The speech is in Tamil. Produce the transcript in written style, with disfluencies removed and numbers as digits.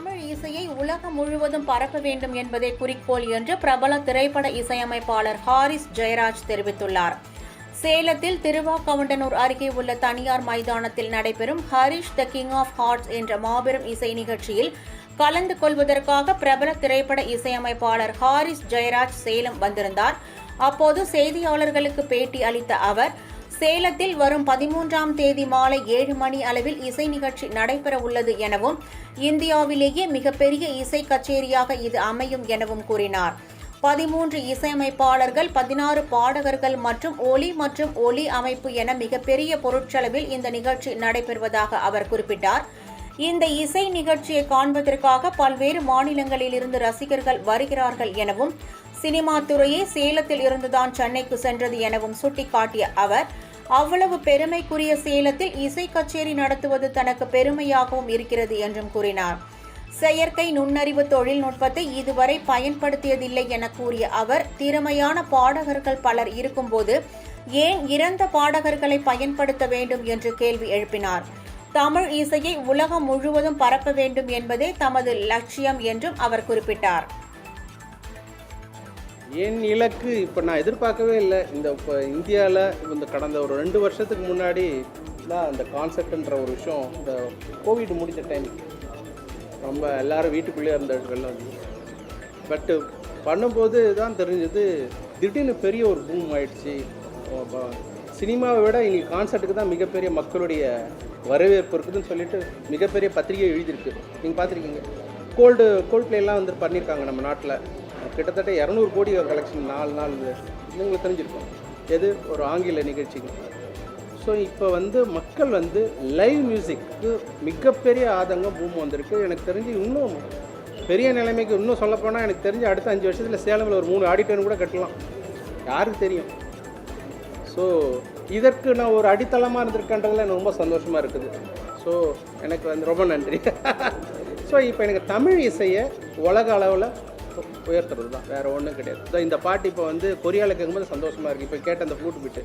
தமிழ் இசையை உலகம் முழுவதும் பரப்ப வேண்டும் என்பதே குறிக்கோள் என்று பிரபல திரைப்பட இசையமைப்பாளர் ஹாரிஸ் ஜெயராஜ் தெரிவித்துள்ளார். சேலத்தில் திருவாக்கவுண்டனூர் அருகே உள்ள தனியார் மைதானத்தில் நடைபெறும் Harish the king of hearts என்ற மாபெரும் இசை நிகழ்ச்சியில் கலந்து கொள்வதற்காக பிரபல திரைப்பட இசையமைப்பாளர் ஹாரிஸ் ஜெயராஜ் சேலம் வந்திருந்தார். அப்போது செய்தியாளர்களுக்கு பேட்டி அளித்த அவர், சேலத்தில் வரும் 13ஆம் தேதி மாலை 7 மணி அளவில் இசை நிகழ்ச்சி நடைபெற உள்ளது எனவும், இந்தியாவிலேயே மிகப்பெரிய இசை கச்சேரியாக இது அமையும் எனவும் கூறினார். 13 இசையமைப்பாளர்கள், 16 பாடகர்கள் மற்றும் ஒலி அமைப்பு என மிகப்பெரிய பொருட்செலவில் இந்த நிகழ்ச்சி நடைபெறுவதாக அவர் குறிப்பிட்டார். இந்த இசை நிகழ்ச்சியை காண்பதற்காக பல்வேறு மாநிலங்களில் இருந்து ரசிகர்கள் வருகிறார்கள் எனவும், சினிமா துறையே சேலத்தில் இருந்துதான் சென்னைக்கு சென்றது எனவும் சுட்டிக்காட்டிய அவர், அவ்வளவு பெருமைக்குரிய சேலத்தில் இசை கச்சேரி நடத்துவது தனக்கு பெருமையாகவும் இருக்கிறது என்றும் கூறினார். செயற்கை நுண்ணறிவு தொழில்நுட்பத்தை இதுவரை பயன்படுத்தியதில்லை என கூறிய அவர், திறமையான பாடகர்கள் பலர் இருக்கும்போது ஏன் இறந்த பாடகர்களை பயன்படுத்த வேண்டும் என்று கேள்வி எழுப்பினார். தமிழ் இசையை உலகம் முழுவதும் பரப்ப வேண்டும் என்பதே தமது லட்சியம் என்றும் அவர் குறிப்பிட்டார். என் இலக்கு இப்போ நான் எதிர்பார்க்கவே இல்லை. இப்போ இந்தியாவில் இந்த கடந்த ஒரு 2 வருஷத்துக்கு முன்னாடி தான் அந்த கான்செப்ட்ன்ற ஒரு விஷயம், இந்த கோவிட் முடித்த டைம் ரொம்ப எல்லோரும் வீட்டுக்குள்ளேயே இருந்தவர்கள் பட்டு பண்ணும்போது தான் தெரிஞ்சது, திடீர்னு பெரிய ஒரு பூம் ஆயிடுச்சு. சினிமாவை விட இன்னைக்கு கான்செப்ட்டுக்கு தான் மிகப்பெரிய மக்களுடைய வரவேற்பு இருக்குதுன்னு சொல்லிட்டு மிகப்பெரிய பத்திரிகை எழுதியிருக்கு. நீங்கள் பார்த்துருக்கீங்க, கோல்ட் பிளேலாம் வந்து பண்ணியிருக்காங்க நம்ம நாட்டில். கிட்டத்தட்ட 200 கோடி கலெக்ஷன் 4 நாள் உங்களுக்கு தெரிஞ்சிருக்கும். எது ஒரு ஆங்கில நிகழ்ச்சிக்கு. ஸோ இப்போ வந்து மக்கள் வந்து லைவ் மியூசிக்கு மிகப்பெரிய ஆதங்கம் பூம் வந்திருக்கு. எனக்கு தெரிஞ்சு இன்னும் பெரிய நிலைமைக்கு இன்னும் சொல்லப்போனால் எனக்கு தெரிஞ்சு அடுத்த 5 வருஷத்தில் சேலமில் ஒரு 3 ஆடிட்டோரியம் கூட கட்டலாம், யாருக்கு தெரியும். ஸோ இதற்கு நான் ஒரு அடித்தளமாக இருந்திருக்கன்றதுல எனக்கு ரொம்ப சந்தோஷமாக இருக்குது. ஸோ எனக்கு வந்து ரொம்ப நன்றி. ஸோ இப்போ எனக்கு தமிழ் இசையை உலக அளவில் உயர்த்துறது தான், வேறு ஒன்றும் கிடையாது. இந்த பாட்டு இப்போ வந்து கொரியாவில் கேட்கும்போது சந்தோஷமாக இருக்குது. இப்போ கேட்ட அந்த ஃப்ளூட் பிட்டு